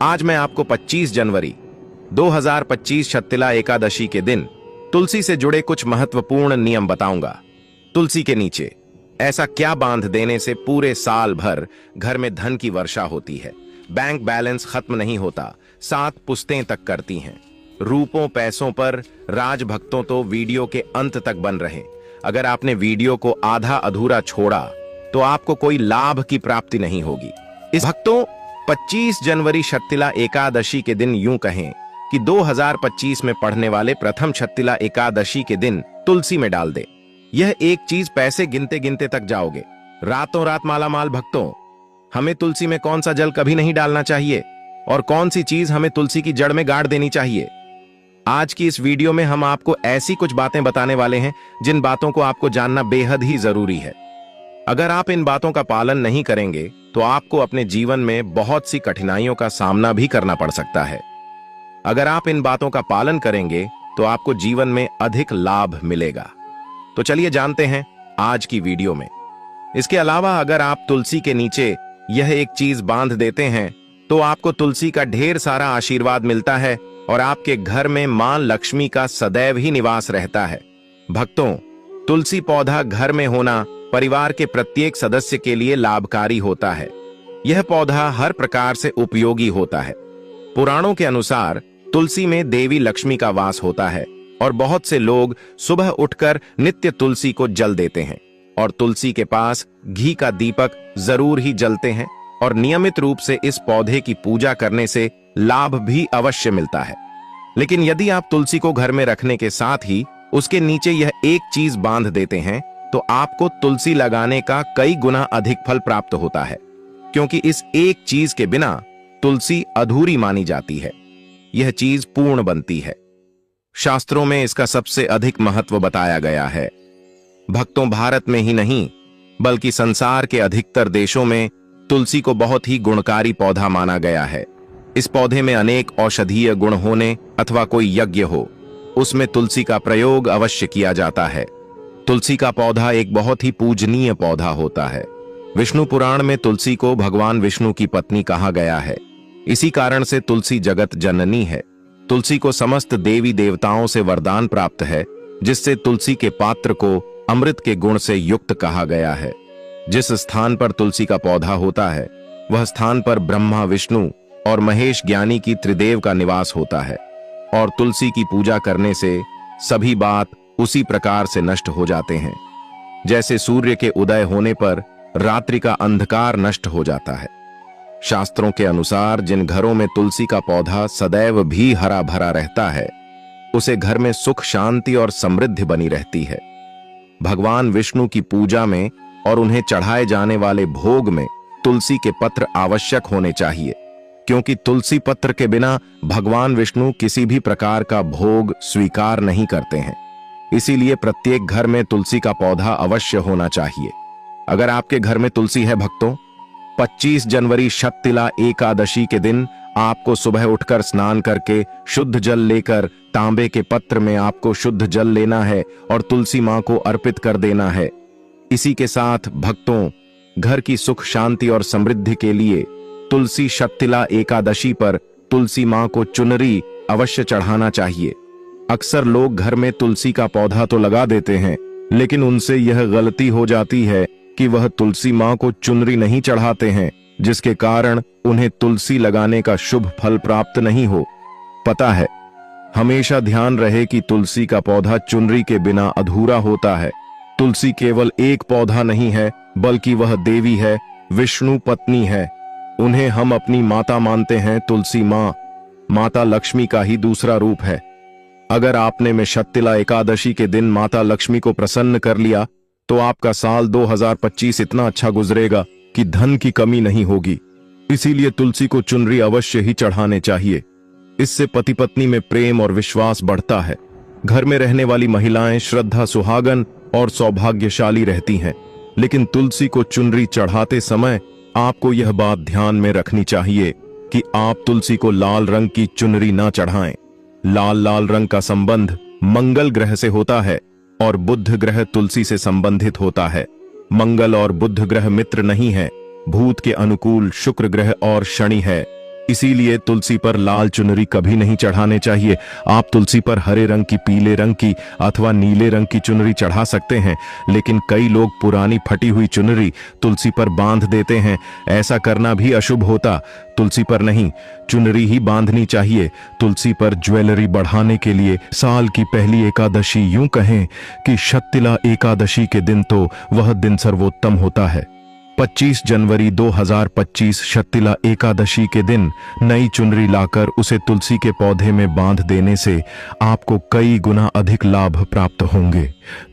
आज मैं आपको 25 जनवरी 2025 शत्तिला एकादशी के दिन तुलसी से जुड़े कुछ महत्वपूर्ण नियम बताऊंगा। तुलसी के नीचे ऐसा क्या बांध देने से पूरे साल भर घर में धन की वर्षा होती है, बैंक बैलेंस खत्म नहीं होता, 7 पुश्तें तक करती हैं। रूपों पैसों पर राजभक्तों तो वीडियो के अंत तक बन रहे। अगर आपने वीडियो को आधा अधूरा छोड़ा तो आपको कोई लाभ की प्राप्ति नहीं होगी। इस भक्तों 25 जनवरी शत्तिला एकादशी के दिन यूं कहें कि 2025 में पढ़ने वाले प्रथम शत्तिला एकादशी के दिन तुलसी में डाल दे। यह एक चीज पैसे गिनते गिनते तक जाओगे, रातों रात मालामाल। भक्तों, हमें तुलसी में कौन सा जल कभी नहीं डालना चाहिए और कौन सी चीज हमें तुलसी की जड़ में गाड़ देनी चाहिए। आज की इस वीडियो में हम आपको ऐसी कुछ बातें बताने वाले हैं जिन बातों को आपको जानना बेहद ही जरूरी है। अगर आप इन बातों का पालन नहीं करेंगे तो आपको अपने जीवन में बहुत सी कठिनाइयों का सामना भी करना पड़ सकता है। अगर आप इन बातों का पालन करेंगे तो आपको जीवन में अधिक लाभ मिलेगा। तो चलिए जानते हैं आज की वीडियो में। इसके अलावा अगर आप तुलसी के नीचे यह एक चीज बांध देते हैं तो आपको तुलसी का ढेर सारा आशीर्वाद मिलता है और आपके घर में मां लक्ष्मी का सदैव ही निवास रहता है। भक्तों, तुलसी पौधा घर में होना परिवार के प्रत्येक सदस्य के लिए लाभकारी होता है। यह पौधा हर प्रकार से उपयोगी होता है। पुराणों के अनुसार तुलसी में देवी लक्ष्मी का वास होता है और बहुत से लोग सुबह उठकर नित्य तुलसी को जल देते हैं और तुलसी के पास घी का दीपक जरूर ही जलते हैं और नियमित रूप से इस पौधे की पूजा करने से लाभ भी अवश्य मिलता है। लेकिन यदि आप तुलसी को घर में रखने के साथ ही उसके नीचे यह एक चीज बांध देते हैं तो आपको तुलसी लगाने का कई गुना अधिक फल प्राप्त होता है, क्योंकि इस एक चीज के बिना तुलसी अधूरी मानी जाती है। यह चीज पूर्ण बनती है। शास्त्रों में इसका सबसे अधिक महत्व बताया गया है। भक्तों, भारत में ही नहीं बल्कि संसार के अधिकतर देशों में तुलसी को बहुत ही गुणकारी पौधा माना गया है। इस पौधे में अनेक औषधीय गुण होने अथवा कोई यज्ञ हो, उसमें तुलसी का प्रयोग अवश्य किया जाता है। तुलसी का पौधा एक बहुत ही पूजनीय पौधा होता है। विष्णु पुराण में तुलसी को भगवान विष्णु की पत्नी कहा गया है। इसी कारण से तुलसी जगत जननी है। तुलसी को समस्त देवी देवताओं से वरदान प्राप्त है, जिससे तुलसी के पात्र को अमृत के गुण से युक्त कहा गया है। जिस स्थान पर तुलसी का पौधा होता है वह स्थान पर ब्रह्मा, विष्णु और महेश ज्ञानी की त्रिदेव का निवास होता है और तुलसी की पूजा करने से सभी बात उसी प्रकार से नष्ट हो जाते हैं जैसे सूर्य के उदय होने पर रात्रि का अंधकार नष्ट हो जाता है। शास्त्रों के अनुसार जिन घरों में तुलसी का पौधा सदैव भी हरा भरा रहता है उसे घर में सुख, शांति और समृद्धि बनी रहती है। भगवान विष्णु की पूजा में और उन्हें चढ़ाए जाने वाले भोग में तुलसी के पत्र आवश्यक होने चाहिए, क्योंकि तुलसी पत्र के बिना भगवान विष्णु किसी भी प्रकार का भोग स्वीकार नहीं करते हैं। इसीलिए प्रत्येक घर में तुलसी का पौधा अवश्य होना चाहिए। अगर आपके घर में तुलसी है भक्तों, 25 जनवरी शत्तिला एकादशी के दिन आपको सुबह उठकर स्नान करके शुद्ध जल लेकर तांबे के पत्र में आपको शुद्ध जल लेना है और तुलसी मां को अर्पित कर देना है। इसी के साथ भक्तों, घर की सुख, शांति और समृद्धि के लिए तुलसी शत्तिला एकादशी पर तुलसी मां को चुनरी अवश्य चढ़ाना चाहिए। अक्सर लोग घर में तुलसी का पौधा तो लगा देते हैं, लेकिन उनसे यह गलती हो जाती है कि वह तुलसी मां को चुनरी नहीं चढ़ाते हैं, जिसके कारण उन्हें तुलसी लगाने का शुभ फल प्राप्त नहीं हो। पता है, हमेशा ध्यान रहे कि तुलसी का पौधा चुनरी के बिना अधूरा होता है। तुलसी केवल एक पौधा नहीं है, बल्कि वह देवी है, विष्णु पत्नी है। उन्हें हम अपनी माता मानते हैं। तुलसी मां माता लक्ष्मी का ही दूसरा रूप है। अगर आपने में शत्तिला एकादशी के दिन माता लक्ष्मी को प्रसन्न कर लिया तो आपका साल 2025 इतना अच्छा गुजरेगा कि धन की कमी नहीं होगी। इसीलिए तुलसी को चुनरी अवश्य ही चढ़ाने चाहिए। इससे पति पत्नी में प्रेम और विश्वास बढ़ता है। घर में रहने वाली महिलाएं श्रद्धा, सुहागन और सौभाग्यशाली रहती हैं। लेकिन तुलसी को चुनरी चढ़ाते समय आपको यह बात ध्यान में रखनी चाहिए कि आप तुलसी को लाल रंग की चुनरी ना चढ़ाएं। लाल रंग का संबंध मंगल ग्रह से होता है और बुध ग्रह तुलसी से संबंधित होता है। मंगल और बुध ग्रह मित्र नहीं है, भूत के अनुकूल शुक्र ग्रह और शनि है। इसीलिए तुलसी पर लाल चुनरी कभी नहीं चढ़ाने चाहिए। आप तुलसी पर हरे रंग की, पीले रंग की अथवा नीले रंग की चुनरी चढ़ा सकते हैं, लेकिन कई लोग पुरानी फटी हुई चुनरी तुलसी पर बांध देते हैं। ऐसा करना भी अशुभ होता। तुलसी पर नहीं, चुनरी ही बांधनी चाहिए। तुलसी पर ज्वेलरी बढ़ाने के लिए साल की पहली एकादशी, यूं कहें कि शततिला एकादशी के दिन तो वह दिन सर्वोत्तम होता है। 25 जनवरी 2025 शततिला एकादशी के दिन नई चुनरी लाकर उसे तुलसी के पौधे में बांध देने से आपको कई गुना अधिक लाभ प्राप्त होंगे।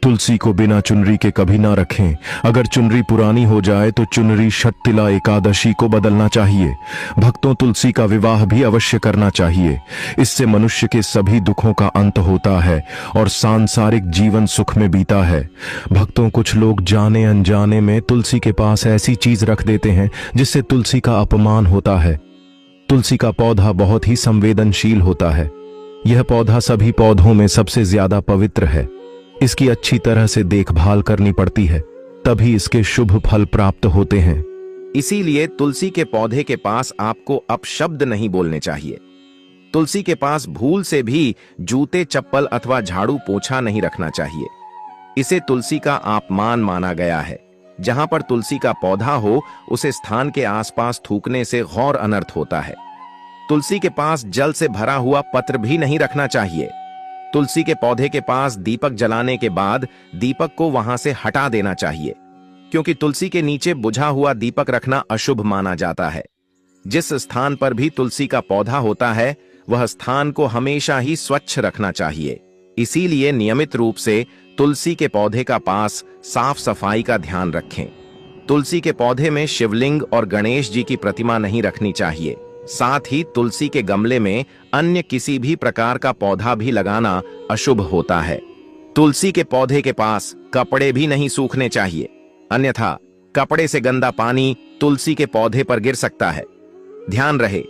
तुलसी को बिना चुनरी के कभी ना रखें। अगर चुनरी पुरानी हो जाए तो चुनरी शततिला एकादशी को बदलना चाहिए। भक्तों, तुलसी का विवाह भी अवश्य करना चाहिए। इससे मनुष्य के सभी दुखों का अंत होता है और सांसारिक जीवन सुख में बीता है। भक्तों, कुछ लोग जाने अनजाने में तुलसी के पास ऐसी चीज रख देते हैं जिससे तुलसी का अपमान होता है। तुलसी का पौधा बहुत ही संवेदनशील होता है। यह पौधा सभी पौधों में सबसे ज्यादा पवित्र है। इसकी अच्छी तरह से देखभाल करनी पड़ती है, तभी इसके शुभ फल प्राप्त होते हैं। इसीलिए तुलसी के पौधे के पास आपको अपशब्द नहीं बोलने चाहिए। तुलसी के पास भूल से भी जूते, चप्पल अथवा झाड़ू पोछा नहीं रखना चाहिए। इसे तुलसी का अपमान माना गया है। जहां पर तुलसी का पौधा हो, उसे स्थान के आसपास थूकने से घोर अनर्थ होता है। तुलसी के पास जल से भरा हुआ पत्र भी नहीं रखना चाहिए। तुलसी के पौधे के पास दीपक जलाने के बाद दीपक को वहां से हटा देना चाहिए, क्योंकि तुलसी के नीचे बुझा हुआ दीपक रखना अशुभ माना जाता है। जिस स्थान पर भी तुलसी का पौधा होता है, वह स्थान को हमेशा ही स्वच्छ रखना चाहिए। इसीलिए नियमित रूप से तुलसी के पौधे का पास साफ सफाई का ध्यान रखें। तुलसी के पौधे में शिवलिंग और गणेश जी की प्रतिमा नहीं रखनी चाहिए। साथ ही तुलसी के गमले में अन्य किसी भी प्रकार का पौधा भी लगाना अशुभ होता है। तुलसी के पौधे के पास कपड़े भी नहीं सूखने चाहिए, अन्यथा कपड़े से गंदा पानी तुलसी के पौधे पर गिर सकता है। ध्यान रहे,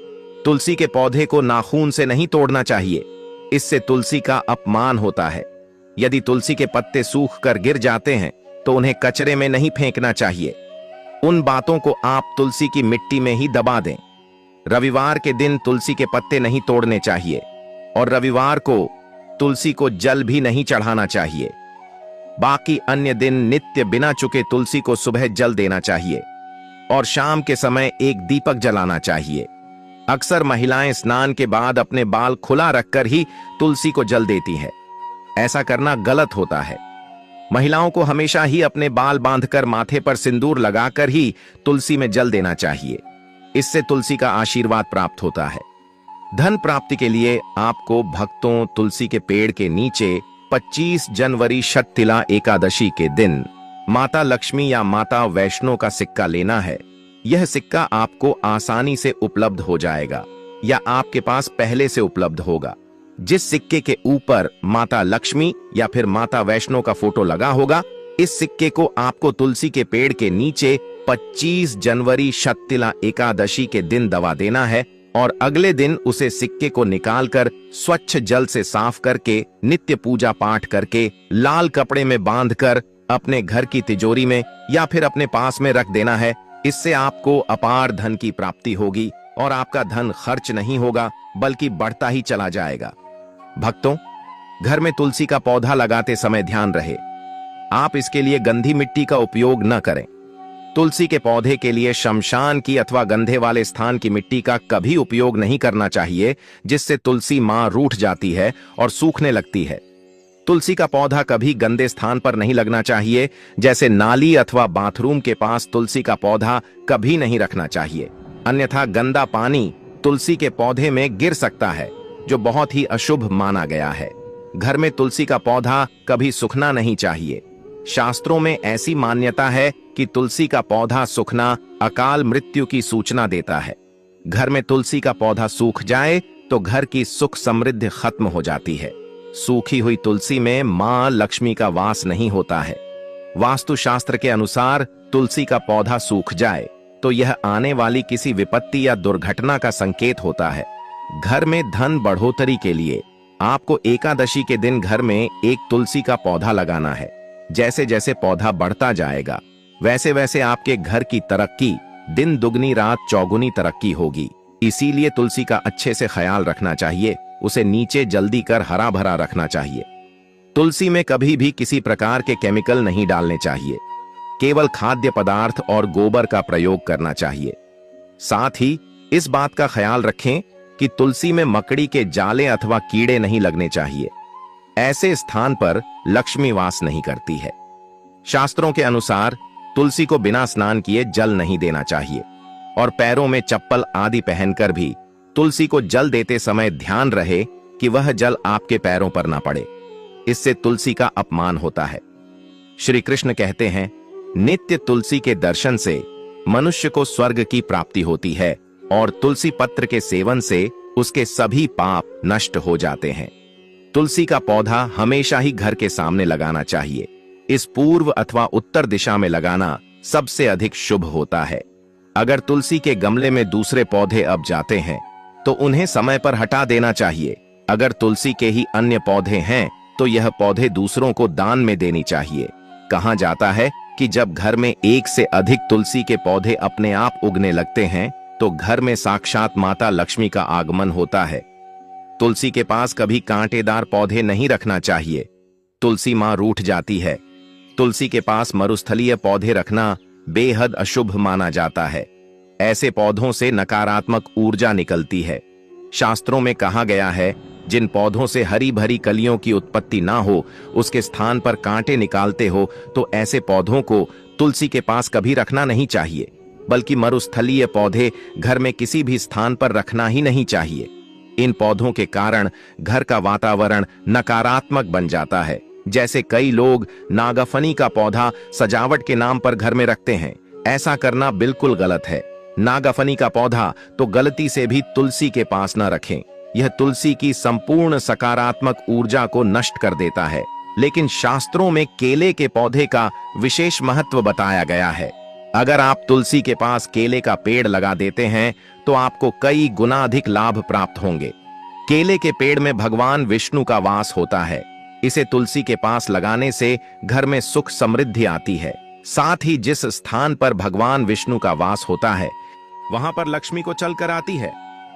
तुलसी के पौधे को नाखून से नहीं तोड़ना चाहिए, इससे तुलसी का अपमान होता है। यदि तुलसी के पत्ते सूख कर गिर जाते हैं तो उन्हें कचरे में नहीं फेंकना चाहिए। उन बातों को आप तुलसी की मिट्टी में ही दबा दें। रविवार के दिन तुलसी के पत्ते नहीं तोड़ने चाहिए और रविवार को तुलसी को जल भी नहीं चढ़ाना चाहिए। बाकी अन्य दिन नित्य बिना चुके तुलसी को सुबह जल देना चाहिए और शाम के समय एक दीपक जलाना चाहिए। अक्सर महिलाएं स्नान के बाद अपने बाल खुला रखकर ही तुलसी को जल देती हैं। ऐसा करना गलत होता है। महिलाओं को हमेशा ही अपने बाल बांधकर माथे पर सिंदूर लगाकर ही तुलसी में जल देना चाहिए। इससे तुलसी का आशीर्वाद प्राप्त होता है। धन प्राप्ति के लिए आपको भक्तों तुलसी के पेड़ के नीचे 25 जनवरी शततिला एकादशी के दिन माता लक्ष्मी या माता वैष्णो का सिक्का लेना है। यह सिक्का आपको आसानी से उपलब्ध हो जाएगा या आपके पास पहले से उपलब्ध होगा। जिस सिक्के के ऊपर माता लक्ष्मी या फिर माता वैष्णो का फोटो लगा होगा, इस सिक्के को आपको तुलसी के पेड़ के नीचे 25 जनवरी शततिला एकादशी के दिन दबा देना है और अगले दिन उसे सिक्के को निकालकर स्वच्छ जल से साफ करके नित्य पूजा पाठ करके लाल कपड़े में बांधकर अपने घर की तिजोरी में या फिर अपने पास में रख देना है। इससे आपको अपार धन की प्राप्ति होगी और आपका धन खर्च नहीं होगा बल्कि बढ़ता ही चला जाएगा। भक्तों, घर में तुलसी का पौधा लगाते समय ध्यान रहे, आप इसके लिए गंदी मिट्टी का उपयोग न करें। तुलसी के पौधे के लिए शमशान की अथवा गंधे वाले स्थान की मिट्टी का कभी उपयोग नहीं करना चाहिए, जिससे तुलसी मां रूठ जाती है और सूखने लगती है। तुलसी का पौधा कभी गंदे स्थान पर नहीं लगना चाहिए, जैसे नाली अथवा बाथरूम के पास तुलसी का पौधा कभी नहीं रखना चाहिए, अन्यथा गंदा पानी तुलसी के पौधे में गिर सकता है, जो बहुत ही अशुभ माना गया है। घर में तुलसी का पौधा कभी सूखना नहीं चाहिए। शास्त्रों में ऐसी मान्यता है कि तुलसी का पौधा सूखना अकाल मृत्यु की सूचना देता है। घर में तुलसी का पौधा सूख जाए तो घर की सुख समृद्धि खत्म हो जाती है। सूखी हुई तुलसी में मां लक्ष्मी का वास नहीं होता है। वास्तुशास्त्र के अनुसार तुलसी का पौधा सूख जाए तो यह आने वाली किसी विपत्ति या दुर्घटना का संकेत होता है। घर में धन बढ़ोतरी के लिए आपको एकादशी के दिन घर में एक तुलसी का पौधा लगाना है। जैसे जैसे पौधा बढ़ता जाएगा वैसे वैसे आपके घर की तरक्की दिन दुगनी रात चौगुनी तरक्की होगी। इसीलिए तुलसी का अच्छे से ख्याल रखना चाहिए, उसे नीचे जल्दी कर हरा भरा रखना चाहिए। तुलसी में कभी भी किसी प्रकार के केमिकल नहीं डालने चाहिए, केवल खाद्य पदार्थ और गोबर का प्रयोग करना चाहिए। साथ ही इस बात का ख्याल रखें कि तुलसी में मकड़ी के जाले अथवा कीड़े नहीं लगने चाहिए। ऐसे स्थान पर लक्ष्मी वास नहीं करती है। शास्त्रों के अनुसार तुलसी को बिना स्नान किए जल नहीं देना चाहिए और पैरों में चप्पल आदि पहनकर भी तुलसी को जल देते समय ध्यान रहे कि वह जल आपके पैरों पर ना पड़े, इससे तुलसी का अपमान होता है। श्री कृष्ण कहते हैं, नित्य तुलसी के दर्शन से मनुष्य को स्वर्ग की प्राप्ति होती है और तुलसी पत्र के सेवन से उसके सभी पाप नष्ट हो जाते हैं। तुलसी का पौधा हमेशा ही घर के सामने लगाना चाहिए। इस पूर्व अथवा उत्तर दिशा में लगाना सबसे अधिक शुभ होता है। अगर तुलसी के गमले में दूसरे पौधे अब जाते हैं तो उन्हें समय पर हटा देना चाहिए। अगर तुलसी के ही अन्य पौधे हैं तो यह पौधे दूसरों को दान में देनी चाहिए। कहा जाता है कि जब घर में एक से अधिक तुलसी के पौधे अपने आप उगने लगते हैं तो घर में साक्षात माता लक्ष्मी का आगमन होता है। तुलसी के पास कभी कांटेदार पौधे नहीं रखना चाहिए, तुलसी मां रूठ जाती है। तुलसी के पास मरुस्थलीय पौधे रखना बेहद अशुभ माना जाता है। ऐसे पौधों से नकारात्मक ऊर्जा निकलती है। शास्त्रों में कहा गया है, जिन पौधों से हरी भरी कलियों की उत्पत्ति ना हो, उसके स्थान पर कांटे निकालते हो, तो ऐसे पौधों को तुलसी के पास कभी रखना नहीं चाहिए, बल्कि मरुस्थलीय पौधे घर में किसी भी स्थान पर रखना ही नहीं चाहिए। इन पौधों के कारण घर का वातावरण नकारात्मक बन जाता है। जैसे कई लोग नागफनी का पौधा सजावट के नाम पर घर में रखते हैं, ऐसा करना बिल्कुल गलत है। नागफनी का पौधा तो गलती से भी तुलसी के पास न रखें, यह तुलसी की संपूर्ण सकारात्मक ऊर्जा को नष्ट कर देता है। लेकिन शास्त्रों में केले के पौधे का विशेष महत्व बताया गया है। अगर आप तुलसी के पास केले का पेड़ लगा देते हैं तो आपको कई गुना अधिक लाभ प्राप्त होंगे। केले के पेड़ में भगवान विष्णु का वास होता है। इसे तुलसी के पास लगाने से घर में सुख समृद्धि आती है। साथ ही जिस स्थान पर भगवान विष्णु का वास होता है वहां पर लक्ष्मी को चलकर आती है।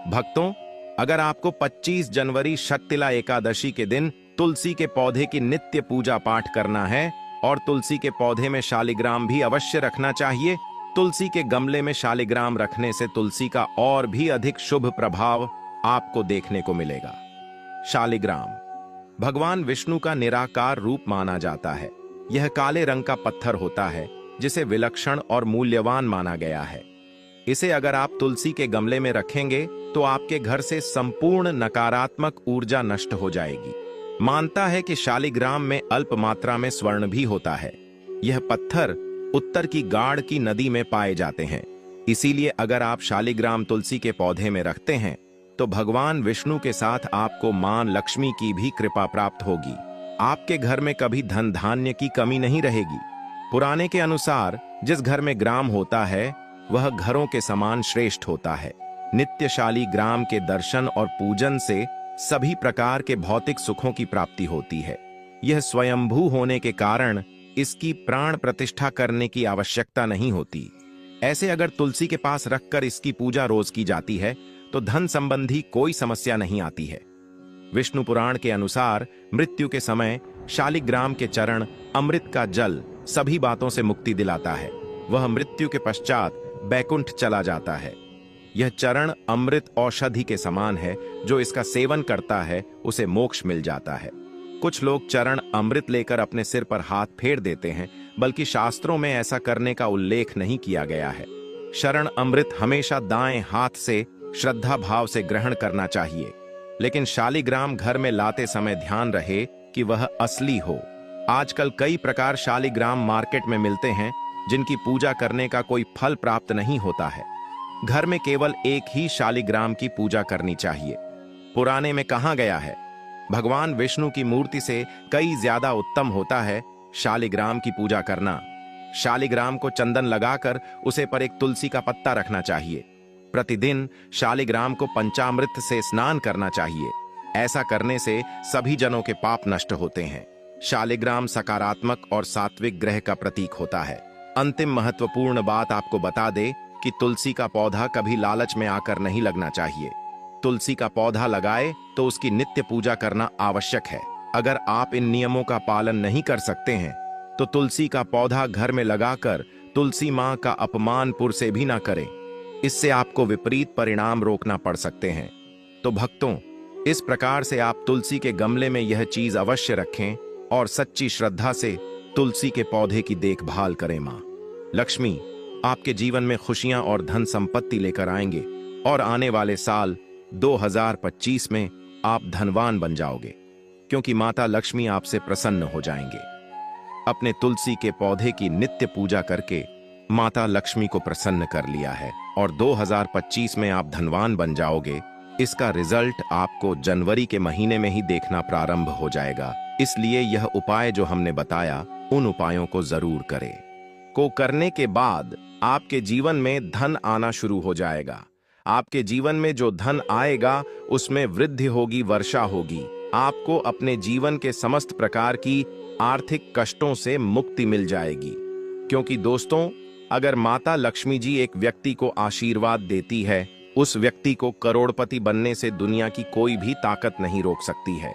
भक्तों, अगर आपको 25 जनवरी शक्तिला एकादशी के दिन तुलसी के पौधे की नित्य पूजा पाठ करना है और तुलसी के पौधे में शालिग्राम भी अवश्य रखना चाहिए। तुलसी के गमले में शालिग्राम रखने से तुलसी का और भी अधिक शुभ प्रभाव आपको देखने को मिलेगा। शालिग्राम भगवान विष्णु का निराकार रूप माना जाता है। यह काले रंग का पत्थर होता है जिसे विलक्षण और मूल्यवान माना गया है। इसे अगर आप तुलसी के गमले में रखेंगे तो आपके घर से संपूर्ण नकारात्मक ऊर्जा नष्ट हो जाएगी। मानता है कि शालिग्राम में अल्प मात्रा में स्वर्ण भी होता है। यह पत्थर उत्तर की गाढ़ की नदी में पाए जाते हैं। इसीलिए अगर आप शालिग्राम तुलसी के पौधे में रखते हैं तो भगवान विष्णु के साथ आपको मां लक्ष्मी की भी कृपा प्राप्त होगी। आपके घर में कभी धन धान्य की कमी नहीं रहेगी। पुराने के अनुसार जिस घर में ग्राम होता है वह घरों के समान श्रेष्ठ होता है। नित्य शालिग्राम के दर्शन और पूजन से सभी प्रकार के भौतिक सुखों की प्राप्ति होती है। यह स्वयंभू होने के कारण इसकी प्राण प्रतिष्ठा करने की आवश्यकता नहीं होती। ऐसे अगर तुलसी के पास रखकर इसकी पूजा रोज की जाती है तो धन संबंधी कोई समस्या नहीं आती है। विष्णु पुराण के अनुसार मृत्यु के समय शालिग्राम के चरण, अमृत का जल सभी बातों से मुक्ति दिलाता है। वह मृत्यु के पश्चात बैकुंठ चला जाता है। यह चरण अमृत औषधि के समान है। जो इसका सेवन करता है उसे मोक्ष मिल जाता है। कुछ लोग चरण अमृत लेकर अपने सिर पर हाथ फेर देते हैं, बल्कि शास्त्रों में ऐसा करने का उल्लेख नहीं किया गया है। शरण अमृत हमेशा दाएं हाथ से श्रद्धा भाव से ग्रहण करना चाहिए। लेकिन शालिग्राम घर में लाते समय ध्यान रहे कि वह असली हो। आजकल कई प्रकार शालिग्राम मार्केट में मिलते हैं जिनकी पूजा करने का कोई फल प्राप्त नहीं होता है। घर में केवल एक ही शालिग्राम की पूजा करनी चाहिए। पुराने में कहा गया है, भगवान विष्णु की मूर्ति से कई ज्यादा उत्तम होता है शालिग्राम की पूजा करना। शालिग्राम को चंदन लगाकर उसे पर एक तुलसी का पत्ता रखना चाहिए। प्रतिदिन शालिग्राम को पंचामृत से स्नान करना चाहिए। ऐसा करने से सभी जनों के पाप नष्ट होते हैं। शालिग्राम सकारात्मक और सात्विक ग्रह का प्रतीक होता है। अंतिम महत्वपूर्ण बात आपको बता दे कि तुलसी का पौधा कभी लालच में आकर नहीं लगना चाहिए। तुलसी का पौधा लगाए तो उसकी नित्य पूजा करना आवश्यक है। अगर आप इन नियमों का पालन नहीं कर सकते हैं तो तुलसी का पौधा घर में लगाकर तुलसी मां का अपमान पुर से भी ना करें। इससे आपको विपरीत परिणाम रोकना पड़ सकते हैं। तो भक्तों, इस प्रकार से आप तुलसी के गमले में यह चीज अवश्य रखें और सच्ची श्रद्धा से तुलसी के पौधे की देखभाल करें। मां लक्ष्मी आपके जीवन में खुशियां और धन संपत्ति लेकर आएंगे और आने वाले साल 2025 में आप धनवान बन जाओगे, क्योंकि माता लक्ष्मी आपसे प्रसन्न हो जाएंगे। अपने तुलसी के पौधे की नित्य पूजा करके माता लक्ष्मी को प्रसन्न कर लिया है और 2025 में आप धनवान बन जाओगे। इसका रिजल्ट आपको जनवरी के महीने में ही देखना प्रारंभ हो जाएगा। इसलिए यह उपाय जो हमने बताया, उन उपायों को जरूर करें। को करने के बाद आपके जीवन में धन आना शुरू हो जाएगा। आपके जीवन में जो धन आएगा उसमें वृद्धि होगी, वर्षा होगी। आपको अपने जीवन के समस्त प्रकार की आर्थिक कष्टों से मुक्ति मिल जाएगी। क्योंकि दोस्तों, अगर माता लक्ष्मी जी एक व्यक्ति को आशीर्वाद देती है, उस व्यक्ति को करोड़पति बनने से दुनिया की कोई भी ताकत नहीं रोक सकती है।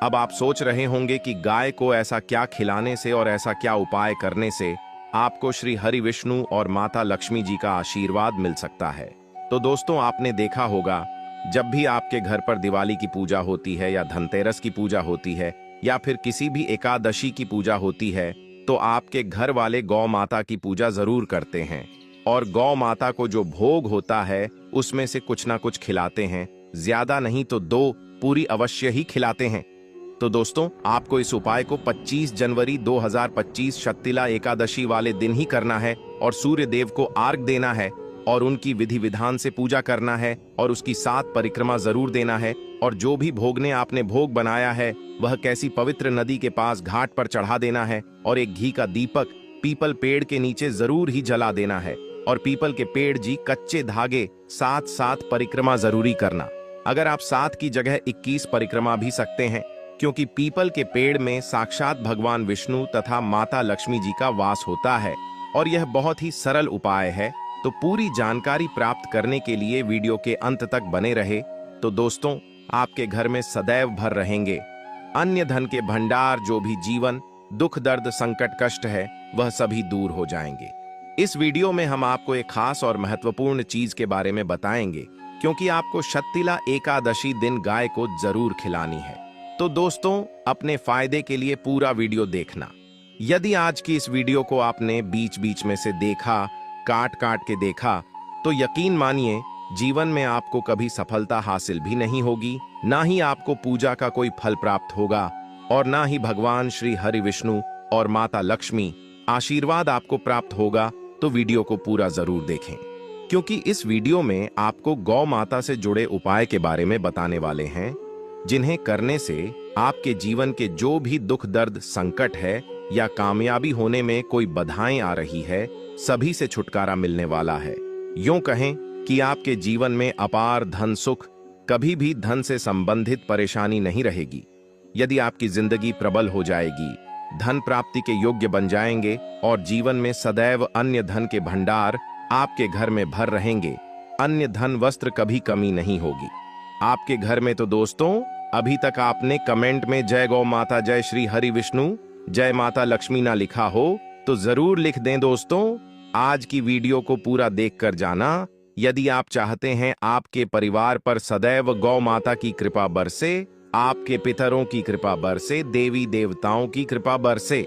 अब आप सोच रहे होंगे कि गाय को ऐसा क्या खिलाने से और ऐसा क्या उपाय करने से आपको श्री हरि विष्णु और माता लक्ष्मी जी का आशीर्वाद मिल सकता है। तो दोस्तों, आपने देखा होगा, जब भी आपके घर पर दिवाली की पूजा होती है या धनतेरस की पूजा होती है या फिर किसी भी एकादशी की पूजा होती है, तो आपके घर वाले गौ माता की पूजा जरूर करते हैं और गौ माता को जो भोग होता है उसमें से कुछ ना कुछ खिलाते हैं। ज्यादा नहीं तो 2 पूरी अवश्य ही खिलाते हैं। तो दोस्तों, आपको इस उपाय को 25 जनवरी 2025 शक्तिला एकादशी वाले दिन ही करना है और सूर्य देव को अर्घ देना है और उनकी विधि विधान से पूजा करना है और उसकी 7 परिक्रमा जरूर देना है। और जो भी भोगने आपने भोग बनाया है वह कैसी पवित्र नदी के पास घाट पर चढ़ा देना है और एक घी का दीपक पीपल पेड़ के नीचे जरूर ही जला देना है। और पीपल के पेड़ जी कच्चे धागे 7 परिक्रमा जरूरी करना। अगर आप 7 की जगह 21 परिक्रमा भी सकते हैं, क्योंकि पीपल के पेड़ में साक्षात भगवान विष्णु तथा माता लक्ष्मी जी का वास होता है और यह बहुत ही सरल उपाय है। तो पूरी जानकारी प्राप्त करने के लिए वीडियो के अंत तक बने रहे। तो दोस्तों, आपके घर में सदैव भर रहेंगे अन्य धन के भंडार। जो भी जीवन दुख दर्द संकट कष्ट है वह सभी दूर हो जाएंगे। इस वीडियो में हम आपको एक खास और महत्वपूर्ण चीज के बारे में बताएंगे, क्योंकि आपको शक्तिला एकादशी दिन गाय को जरूर खिलानी है। तो दोस्तों, अपने फायदे के लिए पूरा वीडियो देखना। यदि आज की इस वीडियो को आपने बीच बीच में से देखा, काट काट के देखा, तो यकीन मानिए जीवन में आपको कभी सफलता हासिल भी नहीं होगी, ना ही आपको पूजा का कोई फल प्राप्त होगा और ना ही भगवान श्री हरि विष्णु और माता लक्ष्मी आशीर्वाद आपको प्राप्त होगा। तो वीडियो को पूरा जरूर देखें, क्योंकि इस वीडियो में आपको गौ माता से जुड़े उपाय के बारे में बताने वाले हैं, जिन्हें करने से आपके जीवन के जो भी दुख दर्द संकट है या कामयाबी होने में कोई बाधाएं आ रही है, सभी से छुटकारा मिलने वाला है। यूं कहें कि आपके जीवन में अपार धन सुख, कभी भी धन से संबंधित परेशानी नहीं रहेगी। यदि आपकी जिंदगी प्रबल हो जाएगी, धन प्राप्ति के योग्य बन जाएंगे और जीवन में सदैव अन्य धन के भंडार आपके घर में भर रहेंगे। अन्य धन वस्त्र कभी कमी नहीं होगी आपके घर में। तो दोस्तों, अभी तक आपने कमेंट में जय गौ माता, जय श्री हरि विष्णु, जय माता लक्ष्मी ना लिखा हो तो जरूर लिख दें। दोस्तों, आज की वीडियो को पूरा देखकर जाना। यदि आप चाहते हैं आपके परिवार पर सदैव गौ माता की कृपा बरसे, आपके पितरों की कृपा बरसे, देवी देवताओं की कृपा बरसे,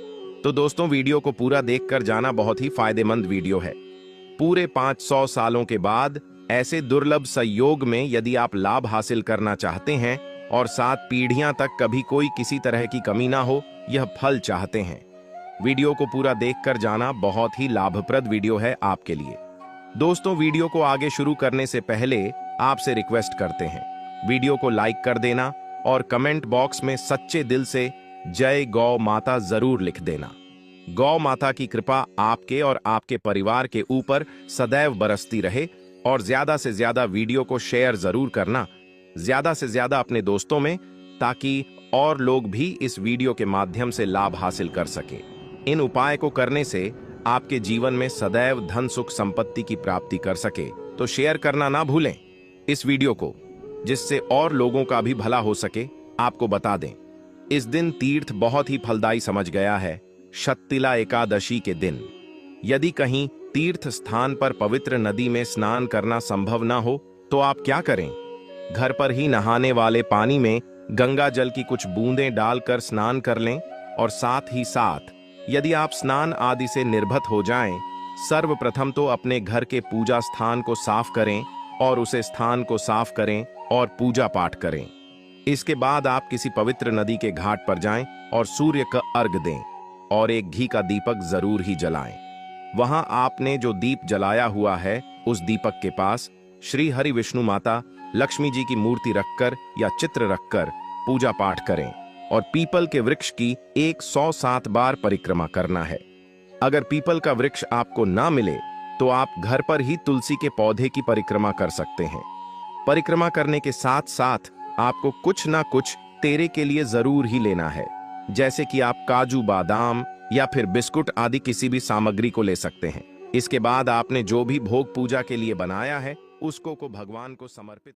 तो दोस्तों वीडियो को पूरा देखकर जाना। बहुत ही फायदेमंद वीडियो है। पूरे 500 सालों के बाद ऐसे दुर्लभ संयोग में यदि आप लाभ हासिल करना चाहते हैं और 7 पीढ़ियां तक कभी कोई किसी तरह की कमी ना हो, यह फल चाहते हैं, वीडियो को पूरा देखकर जाना। बहुत ही लाभप्रद वीडियो है आपके लिए। दोस्तों, वीडियो को आगे शुरू करने से पहले आपसे रिक्वेस्ट करते हैं, वीडियो को लाइक कर देना और कमेंट बॉक्स में सच्चे दिल से जय गौ माता जरूर लिख देना। गौ माता की कृपा आपके और आपके परिवार के ऊपर सदैव बरसती रहे और ज्यादा से ज्यादा वीडियो को शेयर जरूर करना, ज्यादा से ज्यादा अपने दोस्तों में, ताकि और लोग भी इस वीडियो के माध्यम से लाभ हासिल कर सके। इन उपाय को करने से आपके जीवन में सदैव धन सुख संपत्ति की प्राप्ति कर सके तो शेयर करना ना भूलें इस वीडियो को, जिससे और लोगों का भी भला हो सके। आपको बता दें, इस दिन तीर्थ बहुत ही फलदायी समझ गया है। शत्तिला एकादशी के दिन यदि कहीं तीर्थ स्थान पर पवित्र नदी में स्नान करना संभव ना हो तो आप क्या करें? घर पर ही नहाने वाले पानी में गंगा जल की कुछ बूंदें डालकर स्नान कर लें और साथ ही साथ यदि आप स्नान आदि से निर्भत हो जाएं, सर्वप्रथम तो अपने घर के पूजा स्थान को साफ करें और उसे स्थान को साफ करें और पूजा पाठ करें। इसके बाद आप किसी पवित्र नदी के घाट पर जाएं और सूर्य का अर्घ दें और एक घी का दीपक जरूर ही जलाएं। वहां आपने जो दीप जलाया हुआ है उस दीपक के पास श्री हरि विष्णु माता लक्ष्मी जी की मूर्ति रखकर या चित्र रखकर पूजा पाठ करें और पीपल के वृक्ष की 107 बार परिक्रमा करना है। अगर पीपल का वृक्ष आपको ना मिले तो आप घर पर ही तुलसी के पौधे की परिक्रमा कर सकते हैं। परिक्रमा करने के साथ साथ आपको कुछ ना कुछ तेरे के लिए जरूर ही लेना है, जैसे कि आप काजू बादाम या फिर बिस्कुट आदि किसी भी सामग्री को ले सकते हैं। इसके बाद आपने जो भी भोग पूजा के लिए बनाया है उसको भगवान को समर्पित